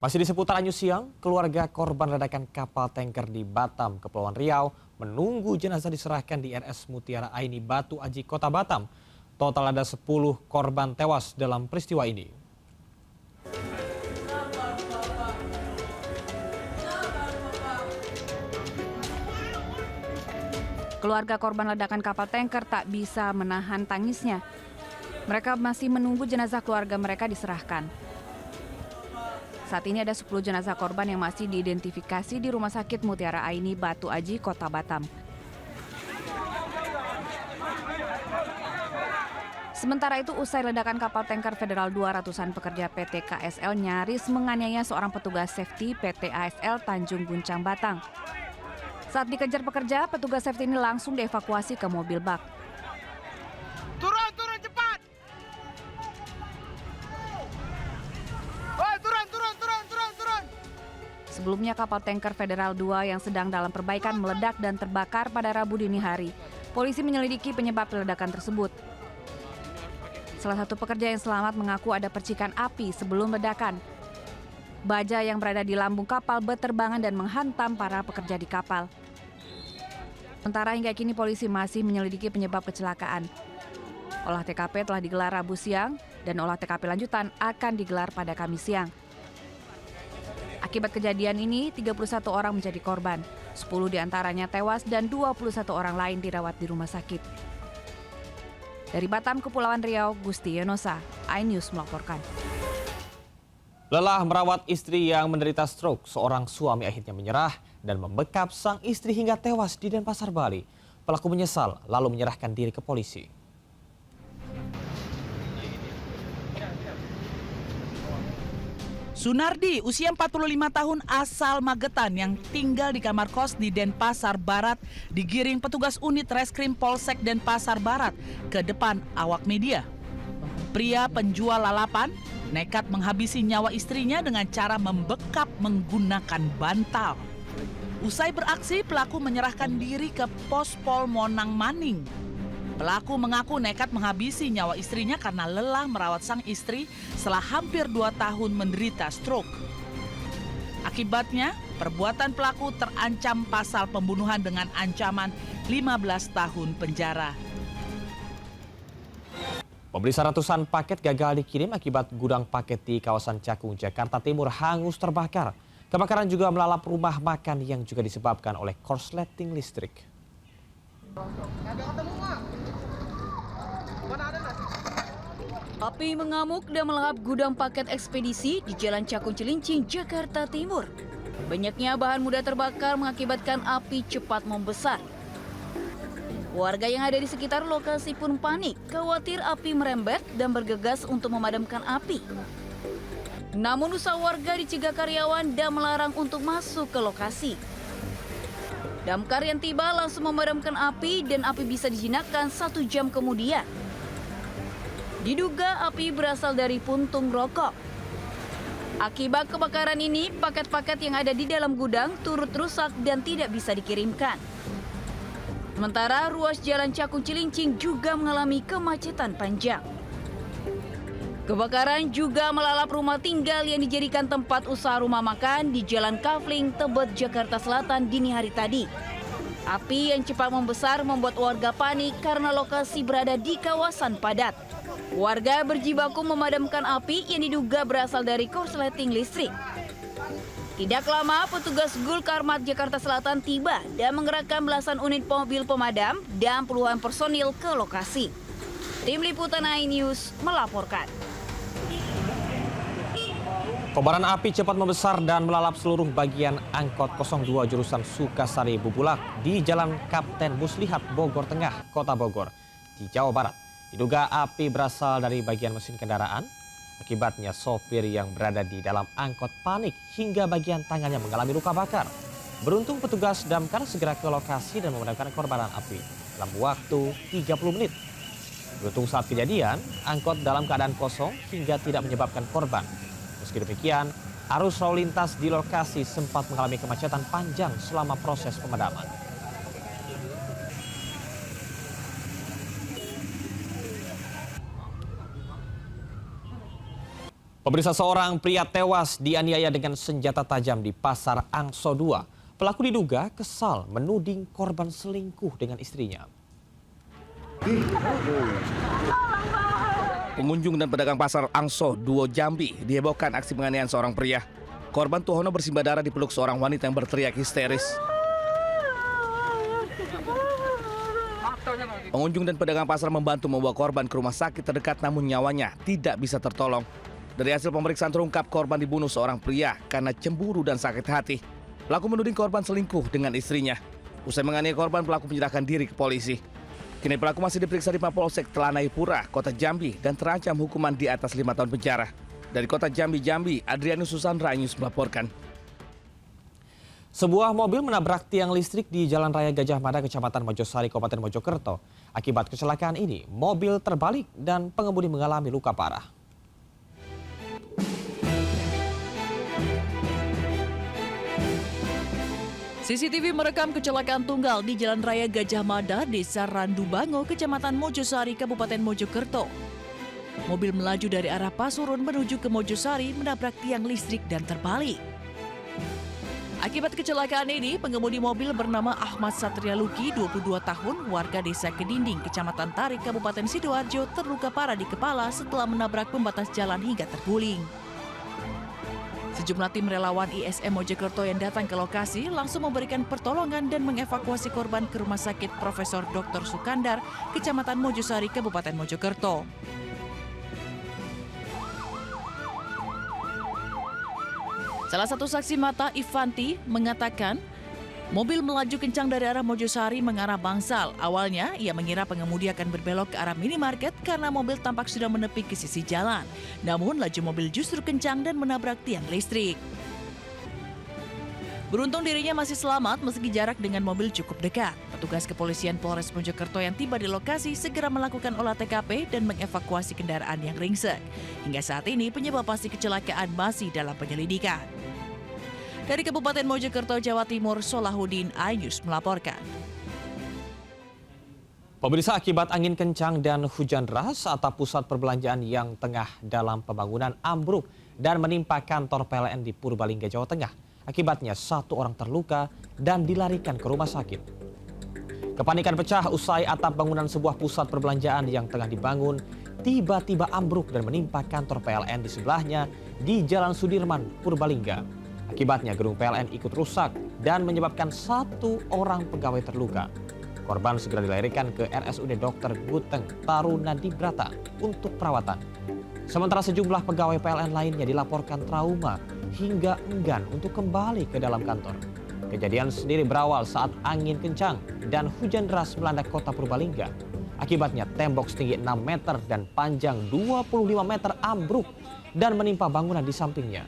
Masih di seputar Anyu Siang, keluarga korban ledakan kapal tanker di Batam, Kepulauan Riau, menunggu jenazah diserahkan di RS Mutiara Aini Batu Aji, Kota Batam. Total ada 10 korban tewas dalam peristiwa ini. Keluarga korban ledakan kapal tanker tak bisa menahan tangisnya. Mereka masih menunggu jenazah keluarga mereka diserahkan. Saat ini ada 10 jenazah korban yang masih diidentifikasi di Rumah Sakit Mutiara Aini Batu Aji, Kota Batam. Sementara itu, usai ledakan kapal tanker Federal 200-an pekerja PT KSL nyaris menganiaya seorang petugas safety PT ASL Tanjung Guncang, Batang. Saat dikejar pekerja, petugas safety ini langsung dievakuasi ke mobil bak. Turun cepat! Turun! Sebelumnya kapal tanker Federal 2 yang sedang dalam perbaikan meledak dan terbakar pada Rabu dini hari. Polisi menyelidiki penyebab ledakan tersebut. Salah satu pekerja yang selamat mengaku ada percikan api sebelum ledakan. Baja yang berada di lambung kapal berterbangan dan menghantam para pekerja di kapal. Sementara hingga kini polisi masih menyelidiki penyebab kecelakaan. Olah TKP telah digelar Rabu siang dan olah TKP lanjutan akan digelar pada Kamis siang. Akibat kejadian ini, 31 orang menjadi korban, 10 diantaranya tewas dan 21 orang lain dirawat di rumah sakit. Dari Batam, Kepulauan Riau, Gusti Yonosa, iNews melaporkan. Lelah merawat istri yang menderita stroke, seorang suami akhirnya menyerah dan membekap sang istri hingga tewas di Denpasar, Bali. Pelaku menyesal lalu menyerahkan diri ke polisi. Sunardi, usia 45 tahun asal Magetan yang tinggal di kamar kos di Denpasar Barat, digiring petugas unit reskrim Polsek Denpasar Barat ke depan awak media. Pria penjual lalapan nekat menghabisi nyawa istrinya dengan cara membekap menggunakan bantal. Usai beraksi, pelaku menyerahkan diri ke Pos Pol Monang Maning. Pelaku mengaku nekat menghabisi nyawa istrinya karena lelah merawat sang istri setelah hampir 2 tahun menderita stroke. Akibatnya, perbuatan pelaku terancam pasal pembunuhan dengan ancaman 15 tahun penjara. Pemirsa, ratusan paket gagal dikirim akibat gudang paket di kawasan Cakung, Jakarta Timur hangus terbakar. Kebakaran juga melalap rumah makan yang juga disebabkan oleh korsleting listrik. Api mengamuk dan melahap gudang paket ekspedisi di Jalan Cakung Cilincing, Jakarta Timur. Banyaknya bahan mudah terbakar mengakibatkan api cepat membesar. Warga yang ada di sekitar lokasi pun panik, khawatir api merembet dan bergegas untuk memadamkan api. Namun usaha warga dicegah karyawan dan melarang untuk masuk ke lokasi. Damkar yang tiba langsung memadamkan api dan api bisa dijinakkan 1 jam kemudian. Diduga api berasal dari puntung rokok. Akibat kebakaran ini, paket-paket yang ada di dalam gudang turut rusak dan tidak bisa dikirimkan. Sementara ruas Jalan Cakung Cilincing juga mengalami kemacetan panjang. Kebakaran juga melalap rumah tinggal yang dijadikan tempat usaha rumah makan di Jalan Kafling, Tebet, Jakarta Selatan dini hari tadi. Api yang cepat membesar membuat warga panik karena lokasi berada di kawasan padat. Warga berjibaku memadamkan api yang diduga berasal dari korsleting listrik. Tidak lama, petugas Gul Karmat Jakarta Selatan tiba dan mengerahkan belasan unit mobil pemadam dan puluhan personil ke lokasi. Tim Liputan iNews melaporkan. Kobaran api cepat membesar dan melalap seluruh bagian angkot 02 jurusan Sukasari Bubulak di Jalan Kapten Muslihat, Bogor Tengah, Kota Bogor, di Jawa Barat. Diduga api berasal dari bagian mesin kendaraan. Akibatnya sopir yang berada di dalam angkot panik hingga bagian tangannya mengalami luka bakar. Beruntung petugas damkar segera ke lokasi dan memadamkan kobaran api dalam waktu 30 menit. Beruntung saat kejadian, angkot dalam keadaan kosong hingga tidak menyebabkan korban. Meski demikian, arus lalu lintas di lokasi sempat mengalami kemacetan panjang selama proses pemadaman. Pemirsa, seorang pria tewas dianiaya dengan senjata tajam di Pasar Angso 2. Pelaku diduga kesal menuding korban selingkuh dengan istrinya. Pengunjung dan pedagang pasar Angso 2 Jambi dihebohkan aksi penganiayaan seorang pria. Korban Tuhono bersimbah darah dipeluk seorang wanita yang berteriak histeris. Pengunjung dan pedagang pasar membantu membawa korban ke rumah sakit terdekat, namun nyawanya tidak bisa tertolong. Dari hasil pemeriksaan terungkap korban dibunuh seorang pria karena cemburu dan sakit hati. Pelaku menuding korban selingkuh dengan istrinya. Usai menganiaya korban, pelaku menyerahkan diri ke polisi. Kini pelaku masih diperiksa di Mapolsek Telanai-Pura, Kota Jambi, dan terancam hukuman di atas 5 tahun penjara. Dari Kota Jambi, Adrianus Susandra News melaporkan. Sebuah mobil menabrak tiang listrik di Jalan Raya Gajah Mada, Kecamatan Mojosari, Kabupaten Mojokerto. Akibat kecelakaan ini, mobil terbalik dan pengemudi mengalami luka parah. CCTV merekam kecelakaan tunggal di Jalan Raya Gajah Mada, Desa Randubango, Kecamatan Mojosari, Kabupaten Mojokerto. Mobil melaju dari arah Pasuruan menuju ke Mojosari, menabrak tiang listrik dan terbalik. Akibat kecelakaan ini, pengemudi mobil bernama Ahmad Satria Luki, 22 tahun, warga Desa Kedinding, Kecamatan Tarik, Kabupaten Sidoarjo, terluka parah di kepala setelah menabrak pembatas jalan hingga terguling. Sejumlah tim relawan ISM Mojokerto yang datang ke lokasi langsung memberikan pertolongan dan mengevakuasi korban ke Rumah Sakit Profesor Dr. Sukandar, Kecamatan Mojosari, Kabupaten Mojokerto. Salah satu saksi mata, Ivanti, mengatakan mobil melaju kencang dari arah Mojosari mengarah Bangsal. Awalnya, ia mengira pengemudi akan berbelok ke arah minimarket karena mobil tampak sudah menepi ke sisi jalan. Namun, laju mobil justru kencang dan menabrak tiang listrik. Beruntung dirinya masih selamat meski jarak dengan mobil cukup dekat. Petugas kepolisian Polres Mojokerto yang tiba di lokasi segera melakukan olah TKP dan mengevakuasi kendaraan yang ringsek. Hingga saat ini, penyebab pasti kecelakaan masih dalam penyelidikan. Dari Kabupaten Mojokerto, Jawa Timur, Solahuddin Ayus melaporkan. Pemirsa, akibat angin kencang dan hujan deras, atap pusat perbelanjaan yang tengah dalam pembangunan ambruk dan menimpa kantor PLN di Purbalingga, Jawa Tengah. Akibatnya 1 orang terluka dan dilarikan ke rumah sakit. Kepanikan pecah usai atap bangunan sebuah pusat perbelanjaan yang tengah dibangun tiba-tiba ambruk dan menimpa kantor PLN di sebelahnya di Jalan Sudirman, Purbalingga. Akibatnya gedung PLN ikut rusak dan menyebabkan 1 orang pegawai terluka. Korban segera dilarikan ke RSUD Dr. Guteng Tarunadibrata untuk perawatan. Sementara sejumlah pegawai PLN lainnya dilaporkan trauma hingga enggan untuk kembali ke dalam kantor. Kejadian sendiri berawal saat angin kencang dan hujan deras melanda kota Purbalingga. Akibatnya tembok setinggi 6 meter dan panjang 25 meter ambruk dan menimpa bangunan di sampingnya.